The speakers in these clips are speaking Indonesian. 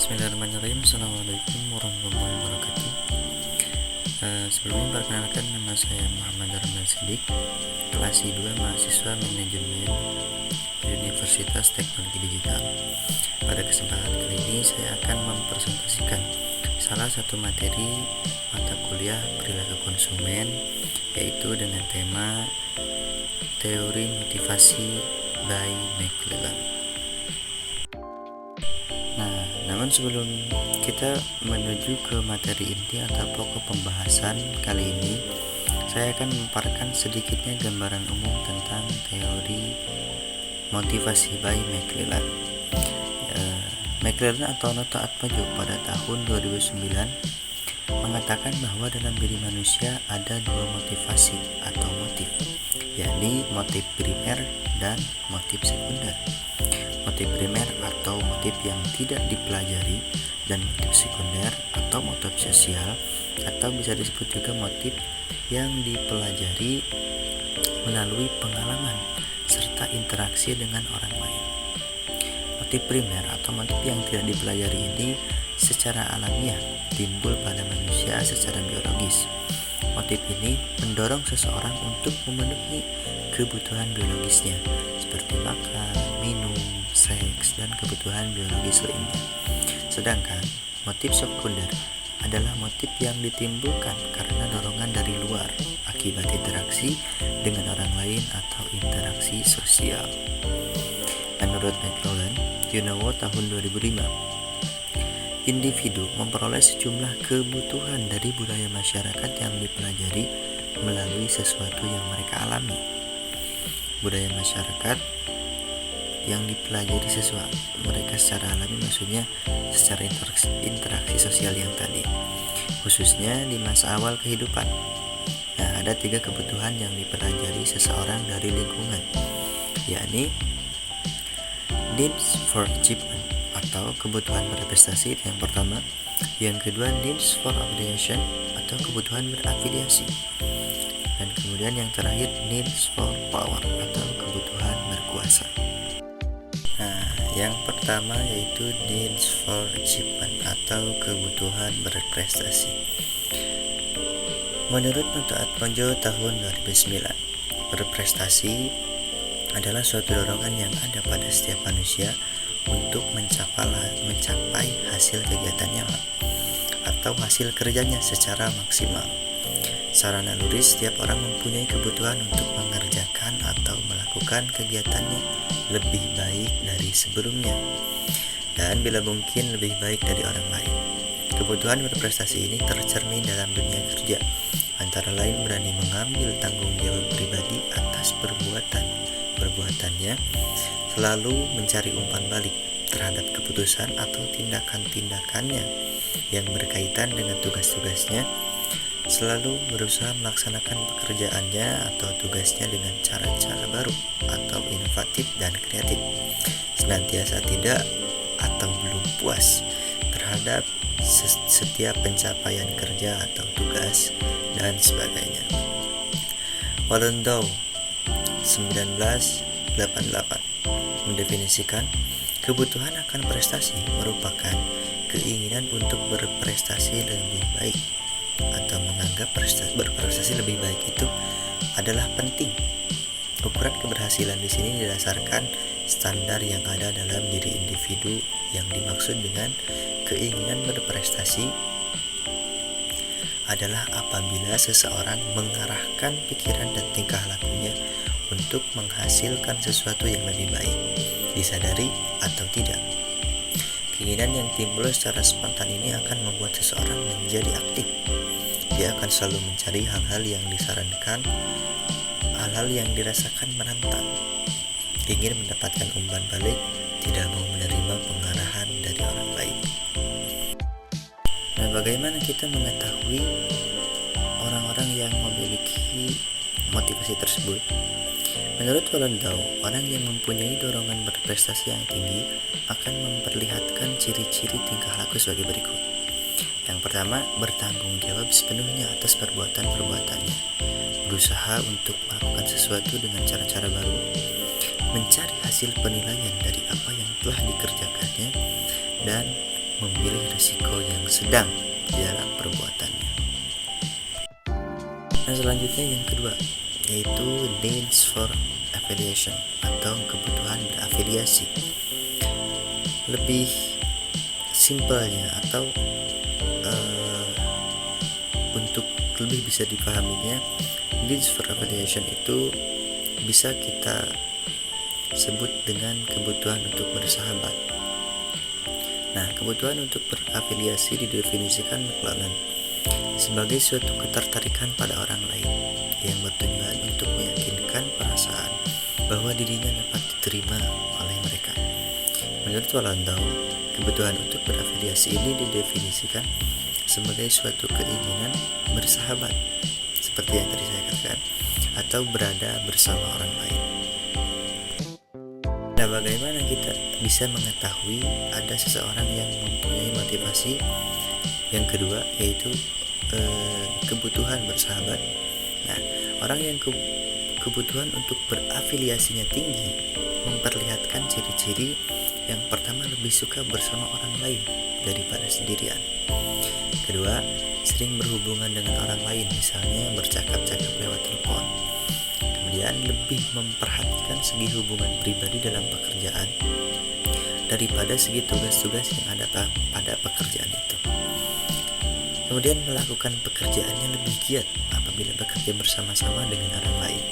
Bismillahirrahmanirrahim. Assalamualaikum warahmatullahi wabarakatuh. Sebelumnya perkenalkan, nama saya Muhammad Arman Sidik, kelas I2, mahasiswa manajemen Universitas Teknologi Digital. Pada kesempatan kali ini saya akan mempresentasikan salah satu materi mata kuliah perilaku konsumen, yaitu dengan tema teori motivasi by McClelland. Namun sebelum kita menuju ke materi inti atau pokok pembahasan kali ini, saya akan memaparkan sedikitnya gambaran umum tentang teori motivasi by McClelland. McClelland atau Noto Atmojo pada tahun 2009 mengatakan bahwa dalam diri manusia ada dua motivasi atau motif, yakni motif primer dan motif sekunder. Motif primer atau motif yang tidak dipelajari dan motif sekunder atau motif sosial, atau bisa disebut juga motif yang dipelajari melalui pengalaman serta interaksi dengan orang lain. Motif primer atau motif yang tidak dipelajari ini secara alamiah timbul pada manusia secara biologis. Motif ini mendorong seseorang untuk memenuhi kebutuhan biologisnya seperti makan, minum, seks, dan kebutuhan biologis lainnya. Sedangkan motif sekunder adalah motif yang ditimbulkan karena dorongan dari luar akibat interaksi dengan orang lain atau interaksi sosial. Menurut McClelland, tahun 2005, individu memperoleh sejumlah kebutuhan dari budaya masyarakat yang dipelajari melalui sesuatu yang mereka alami. Budaya masyarakat yang dipelajari sesuatu mereka secara alami, maksudnya secara interaksi sosial yang tadi, khususnya di masa awal kehidupan. Ada 3 kebutuhan yang dipelajari seseorang dari lingkungan, yakni needs for achievement atau kebutuhan berprestasi, itu yang pertama. Yang kedua, needs for affiliation atau kebutuhan berafiliasi. Dan kemudian yang terakhir, needs for power atau kebutuhan berkuasa. Yang pertama yaitu needs for achievement atau kebutuhan berprestasi. Menurut Noto Atmojo tahun 2009, berprestasi adalah suatu dorongan yang ada pada setiap manusia untuk mencapai hasil kegiatannya atau hasil kerjanya secara maksimal. Secara naluri, setiap orang mempunyai kebutuhan untuk mengerjakan atau melakukan kegiatannya lebih baik dari sebelumnya, dan bila mungkin lebih baik dari orang lain. Kebutuhan berprestasi ini tercermin dalam dunia kerja, antara lain berani mengambil tanggung jawab pribadi atas perbuatannya, selalu mencari umpan balik terhadap keputusan atau tindakan-tindakannya yang berkaitan dengan tugas-tugasnya, selalu berusaha melaksanakan pekerjaannya atau tugasnya dengan cara-cara baru atau inovatif dan kreatif, senantiasa tidak atau belum puas terhadap setiap pencapaian kerja atau tugas, dan sebagainya. Wallendow 1988 mendefinisikan kebutuhan akan prestasi merupakan keinginan untuk berprestasi lebih baik, atau menganggap berprestasi lebih baik itu adalah penting. Ukuran keberhasilan di sini didasarkan standar yang ada dalam diri individu. Yang dimaksud dengan keinginan berprestasi adalah apabila seseorang mengarahkan pikiran dan tingkah lakunya untuk menghasilkan sesuatu yang lebih baik, disadari atau tidak. Keinginan yang timbul secara spontan ini akan membuat seseorang menjadi aktif. Dia akan selalu mencari hal-hal yang disarankan, hal-hal yang dirasakan menantang, ingin mendapatkan umpan balik, tidak mau menerima pengarahan dari orang lain. Bagaimana kita mengetahui orang-orang yang memiliki motivasi tersebut? Menurut Wallendow, orang yang mempunyai dorongan berprestasi yang tinggi akan memperlihatkan ciri-ciri tingkah laku sebagai berikut. Yang pertama, bertanggung jawab sepenuhnya atas perbuatan-perbuatannya, berusaha untuk melakukan sesuatu dengan cara-cara baru, mencari hasil penilaian dari apa yang telah dikerjakannya, dan memilih risiko yang sedang di dalam perbuatannya. Nah, selanjutnya yang kedua, yaitu needs for affiliation atau kebutuhan berafiliasi. Lebih simpelnya atau untuk lebih bisa dipahaminya, needs for affiliation itu bisa kita sebut dengan kebutuhan untuk bersahabat. Nah, kebutuhan untuk berafiliasi didefinisikan McLellan sebagai suatu ketertarikan pada orang lain yang bertujuan untuk meyakinkan perasaan bahwa dirinya dapat diterima oleh mereka. Menurut Landau, kebutuhan untuk berafiliasi ini didefinisikan sebagai suatu keinginan bersahabat, seperti yang tadi saya katakan, atau berada bersama orang lain. Nah, bagaimana kita bisa mengetahui ada seseorang yang mempunyai motivasi yang kedua, yaitu kebutuhan bersahabat? Nah, orang yang kebutuhan untuk berafiliasinya tinggi memperlihatkan ciri-ciri yang pertama, lebih suka bersama orang lain daripada sendirian. Kedua, sering berhubungan dengan orang lain, misalnya bercakap-cakap lewat telepon. Kemudian lebih memperhatikan segi hubungan pribadi dalam pekerjaan daripada segi tugas-tugas yang ada pada pekerjaan itu. Kemudian melakukan pekerjaannya lebih giat apabila bekerja bersama-sama dengan orang lain.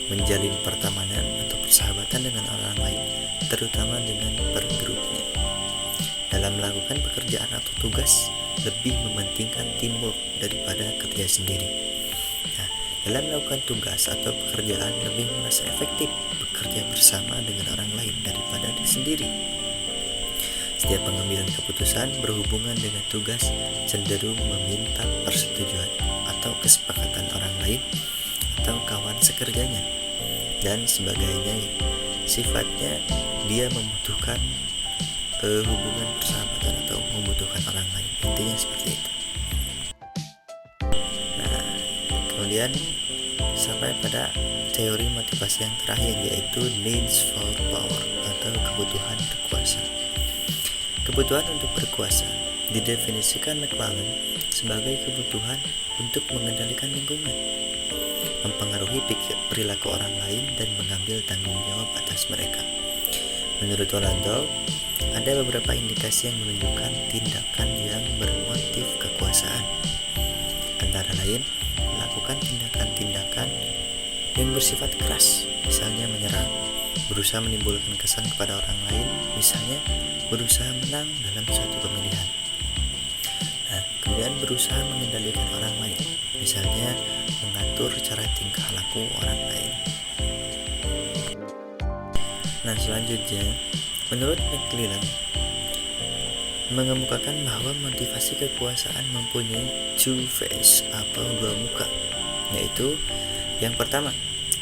Menjalin pertemanan atau persahabatan dengan orang lain, terutama dengan pergrupnya. Dalam melakukan pekerjaan atau tugas, lebih mementingkan teamwork daripada kerja sendiri. Nah, dalam melakukan tugas atau pekerjaan lebih merasa efektif bekerja bersama dengan orang lain daripada diri sendiri. Setiap pengambilan keputusan berhubungan dengan tugas cenderung meminta persetujuan atau kesepakatan orang lain atau kawan sekerjanya dan sebagainya. Sifatnya dia membutuhkan hubungan persahabatan atau membutuhkan orang lain, intinya seperti itu. Nah, kemudian sampai pada teori motivasi yang terakhir, yaitu needs for power atau kebutuhan berkuasa. Kebutuhan untuk berkuasa didefinisikan McLellan sebagai kebutuhan untuk mengendalikan lingkungan, mempengaruhi perilaku orang lain, dan mengambil tanggung jawab atas mereka. Menurut Landau, ada beberapa indikasi yang menunjukkan tindakan yang bermotif kekuasaan, antara lain melakukan tindakan-tindakan yang bersifat keras, misalnya menyerang, berusaha menimbulkan kesan kepada orang lain, misalnya berusaha menang dalam suatu pemilihan. Nah, kemudian berusaha mengendalikan orang lain, misalnya mengatur cara tingkah laku orang lain. Nah, selanjutnya, menurut McLellan mengemukakan bahwa motivasi kekuasaan mempunyai two face atau dua muka, yaitu yang pertama,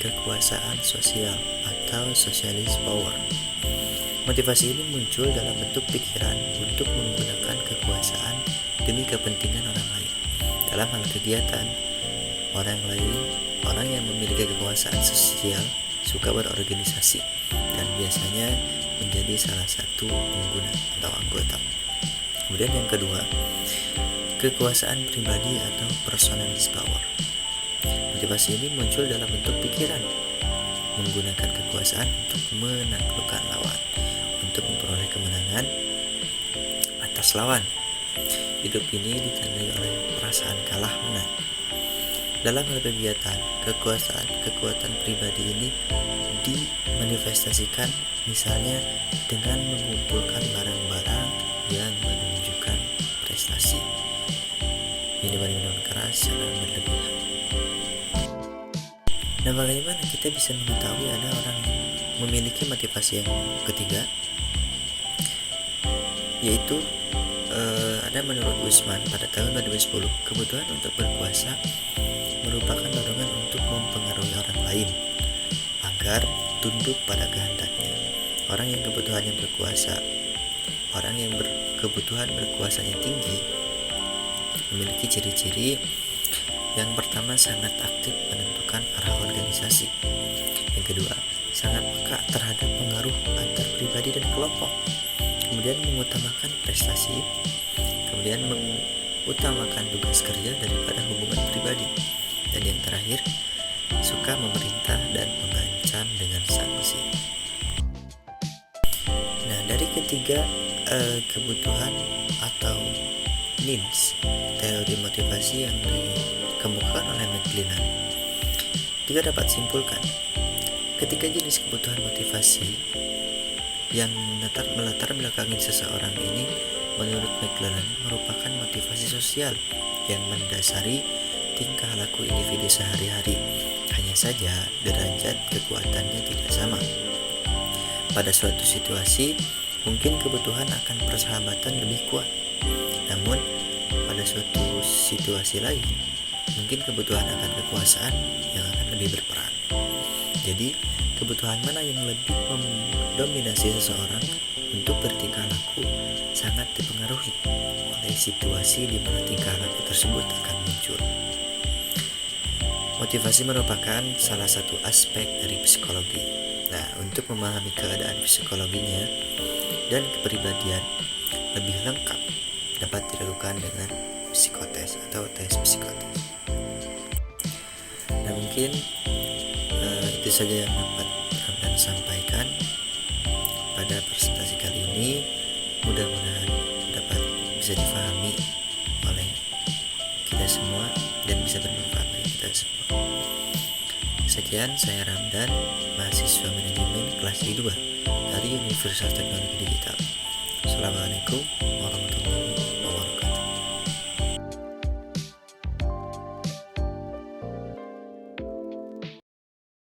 kekuasaan sosial atau socialist power. Motivasi ini muncul dalam bentuk pikiran untuk menggunakan kekuasaan demi kepentingan orang lain. Dalam hal kegiatan, orang yang memiliki kekuasaan sosial suka berorganisasi dan biasanya menjadi salah satu pengguna atau anggota. Kemudian yang kedua, kekuasaan pribadi atau personalist power. Motivasi ini muncul dalam bentuk pikiran, menggunakan kekuasaan untuk menaklukkan lawan, untuk memperoleh kemenangan atas lawan. Hidup ini ditandai oleh perasaan kalah menang. Dalam hal kegiatan, kekuatan pribadi ini dimanifestasikan misalnya dengan mengumpulkan barang-barang yang menunjukkan prestasi, minuman keras secara berlebihan. Nah, bagaimana kita bisa mengetahui ada orang yang memiliki motivasi yang ketiga, yaitu ada menurut Usman pada tahun 2010, kebutuhan untuk berkuasa merupakan dorongan untuk mempengaruhi orang lain agar tunduk pada kehendaknya. Orang yang kebutuhannya berkuasa, orang yang kebutuhan berkuasanya tinggi memiliki ciri-ciri. Yang pertama, sangat aktif menentukan arah organisasi. Yang kedua, sangat peka terhadap pengaruh antar pribadi dan kelompok. kemudian mengutamakan prestasi, kemudian mengutamakan tugas kerja daripada hubungan pribadi, dan yang terakhir, suka memerintah dan mengancam dengan sanksi. Nah, dari ketiga kebutuhan atau needs teori motivasi yang dikemukakan oleh McLennan, kita dapat simpulkan ketiga jenis kebutuhan motivasi yang melatar belakangi seseorang ini menurut McLennan merupakan motivasi sosial yang mendasari tingkah laku individu sehari-hari. Hanya saja derajat kekuatannya tidak sama. Pada suatu situasi, mungkin kebutuhan akan persahabatan lebih kuat. Namun, pada suatu situasi lain, mungkin kebutuhan akan kekuasaan yang akan lebih berperan. Jadi, kebutuhan mana yang lebih mendominasi seseorang untuk bertingkah laku sangat dipengaruhi oleh situasi di mana tingkah laku tersebut akan muncul. Motivasi merupakan salah satu aspek dari psikologi. Nah, untuk memahami keadaan psikologinya dan kepribadian lebih lengkap dapat dilakukan dengan psikotes atau tes psikotes. Nah, mungkin itu saja yang dapat Ramdan sampaikan pada presentasi kali ini. Mudah-mudahan dapat bisa difahami oleh kita semua dan bisa bermanfaat bagi kita semua. Sekian, saya Ramdan, mahasiswa manajemen kelas I2 dari Universitas Teknologi Digital. Assalamualaikum warahmatullahi wabarakatuh.